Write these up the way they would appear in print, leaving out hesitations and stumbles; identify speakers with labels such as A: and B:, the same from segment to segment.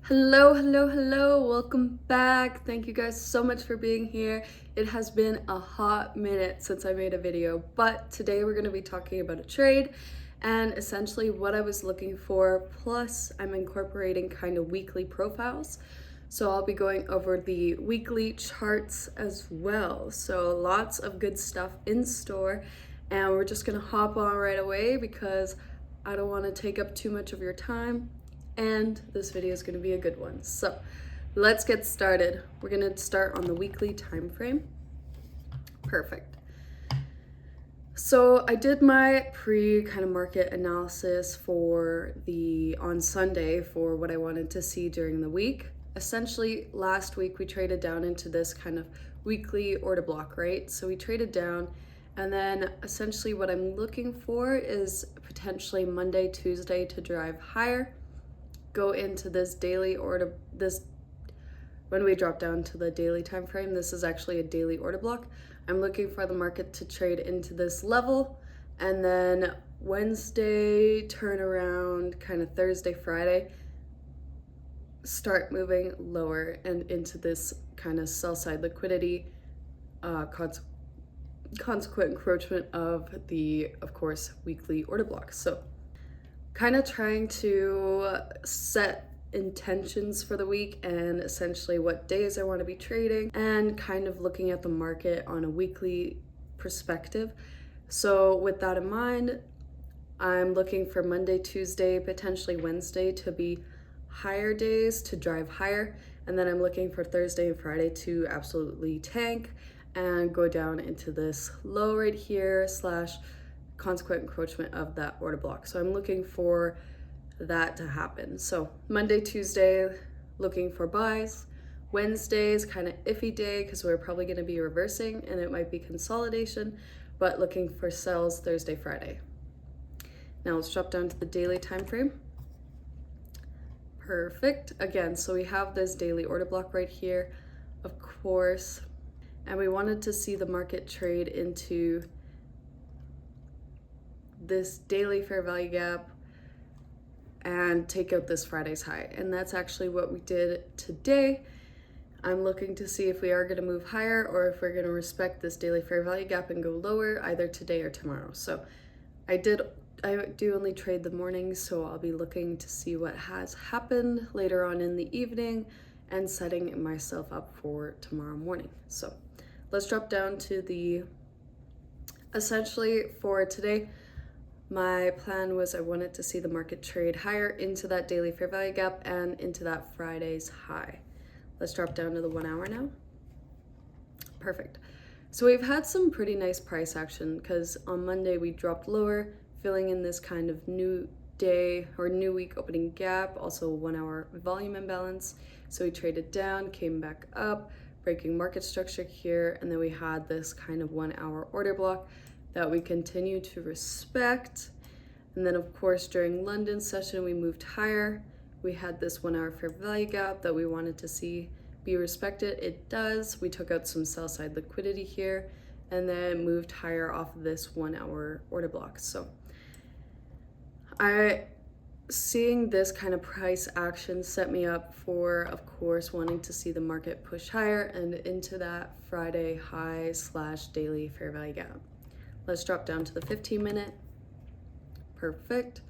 A: Hello, welcome back. Thank you guys so much for being here. It has been a hot minute since I made a video, but today we're going to be talking about a trade and essentially what I was looking for, plus I'm incorporating kind of weekly profiles. So I'll be going over the weekly charts as well. So lots of good stuff in store, and we're just going to hop on right away because I don't want to take up too much of your time, and this video is going to be a good one. So let's get started. We're going to start on the weekly time frame. Perfect. So I did my kind of market analysis on Sunday for what I wanted to see during the week. Essentially, last week we traded down into this kind of weekly order block, right? So we traded down, and then essentially what I'm looking for is potentially Monday, Tuesday to drive higher, go into this daily order. When we drop down to the daily time frame, this is actually a daily order block. I'm looking for the market to trade into this level, and then Wednesday turn around, kind of Thursday, Friday, start moving lower and into this kind of sell side liquidity, consequent encroachment of the, of course, weekly order block. So kind of trying to set intentions for the week and essentially what days I want to be trading, and kind of looking at the market on a weekly perspective. So with that in mind, I'm looking for Monday, Tuesday, potentially Wednesday to be higher days to drive higher, and then I'm looking for Thursday and Friday to absolutely tank and go down into this low right here slash consequent encroachment of that order block. So I'm looking for that to happen. So Monday, Tuesday, looking for buys. Wednesday is kind of iffy day because we're probably going to be reversing and it might be consolidation, but looking for sells Thursday, Friday. Now let's drop down to the daily time frame. Perfect. Again, so we have this daily order block right here, of course, and we wanted to see the market trade into this daily fair value gap and take out this Friday's high. And that's actually what we did today. I'm looking to see if we are going to move higher or if we're going to respect this daily fair value gap and go lower either today or tomorrow. So I do only trade the mornings, so I'll be looking to see what has happened later on in the evening and setting myself up for tomorrow morning. So let's drop down to essentially for today, my plan was I wanted to see the market trade higher into that daily fair value gap and into that Friday's high. Let's drop down to the 1 hour now. Perfect. So we've had some pretty nice price action because on Monday we dropped lower, filling in this kind of new day or new week opening gap, also 1 hour volume imbalance. So we traded down, came back up, breaking market structure here, and then we had this kind of 1 hour order block that we continue to respect. And then of course during London session we moved higher. We had this 1 hour fair value gap that we wanted to see be respected. It does. We took out some sell side liquidity here and then moved higher off of this 1 hour order block. So seeing this kind of price action set me up for, of course, wanting to see the market push higher and into that Friday high slash daily fair value gap. Let's drop down to the 15-minute. Perfect.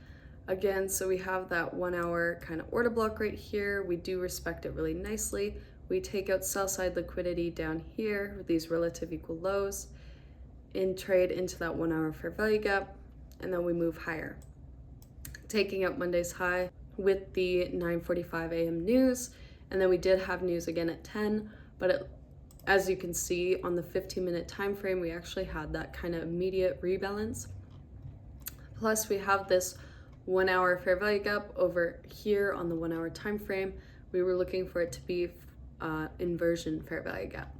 A: Again, so we have that 1 hour kind of order block right here. We do respect it really nicely. We take out sell side liquidity down here with these relative equal lows, in trade into that 1 hour fair value gap, and then we move higher, taking out Monday's high with the 9:45 a.m. news. And then we did have news again at 10, but as you can see on the 15-minute time frame, we actually had that kind of immediate rebalance. Plus we have this 1 hour fair value gap over here on the 1 hour time frame. We were looking for it to be inversion fair value gap.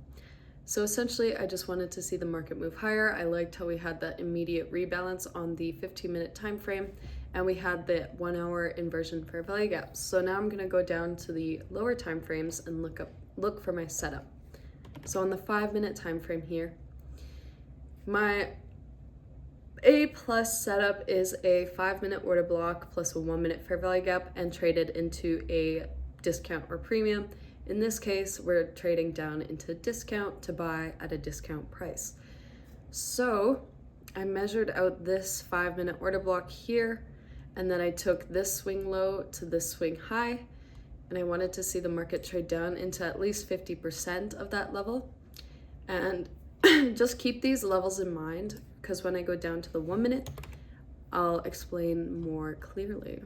A: So essentially I just wanted to see the market move higher. I liked how we had that immediate rebalance on the 15-minute time frame, and we had the 1 hour inversion fair value gap. So now I'm going to go down to the lower time frames and look for my setup. So on the 5-minute time frame here, my A plus setup is a 5-minute order block plus a 1 minute fair value gap and traded into a discount or premium. In this case, we're trading down into discount to buy at a discount price. So I measured out this 5-minute order block here, and then I took this swing low to this swing high, and I wanted to see the market trade down into at least 50% of that level. And just keep these levels in mind, because when I go down to the 1 minute, I'll explain more clearly.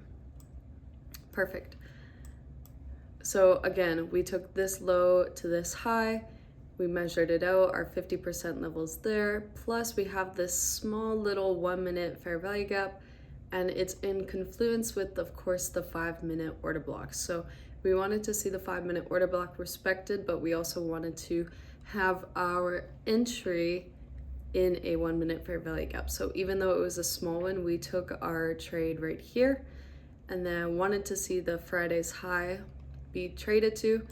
A: Perfect. So again, we took this low to this high, we measured it out, our 50% levels there, plus we have this small little 1 minute fair value gap, and it's in confluence with, of course, the 5-minute order block. So we wanted to see the 5-minute order block respected, but we also wanted to have our entry in a 1 minute fair value gap. So even though it was a small one, we took our trade right here, and then wanted to see the Friday's high be traded to,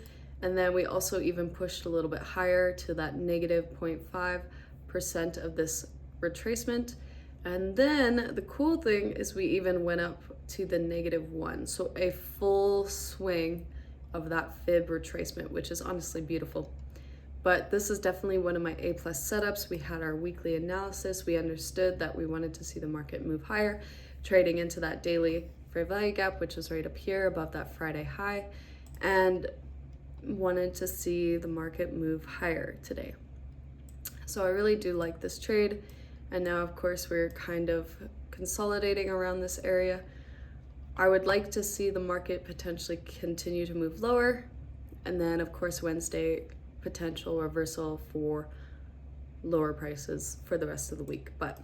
A: and then we also even pushed a little bit higher to that negative 0.5% of this retracement. And then the cool thing is we even went up to the -1, so a full swing of that fib retracement, which is honestly beautiful. But this is definitely one of my A+ setups. We had our weekly analysis. We understood that we wanted to see the market move higher, trading into that daily fair value gap, which is right up here above that Friday high, and wanted to see the market move higher today. So I really do like this trade. And now, of course, we're kind of consolidating around this area. I would like to see the market potentially continue to move lower. And then, of course, Wednesday, potential reversal for lower prices for the rest of the week. But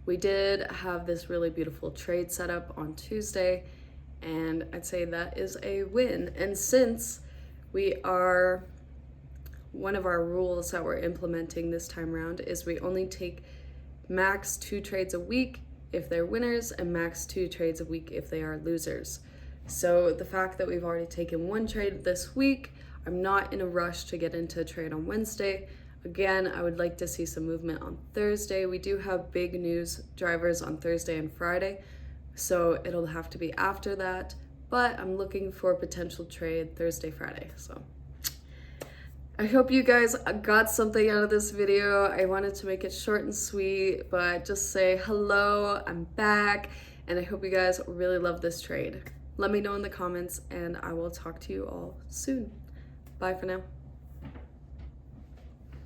A: we did have this really beautiful trade setup on Tuesday, and I'd say that is a win. And since one of our rules that we're implementing this time around is we only take max 2 trades a week if they're winners and max 2 trades a week if they are losers. So the fact that we've already taken 1 trade this week, I'm not in a rush to get into a trade on Wednesday. Again, I would like to see some movement on Thursday. We do have big news drivers on Thursday and Friday, so it'll have to be after that, but I'm looking for a potential trade Thursday, Friday. So I hope you guys got something out of this video. I wanted to make it short and sweet, but just say hello, I'm back, and I hope you guys really love this trade. Let me know in the comments, and I will talk to you all soon. Bye for now.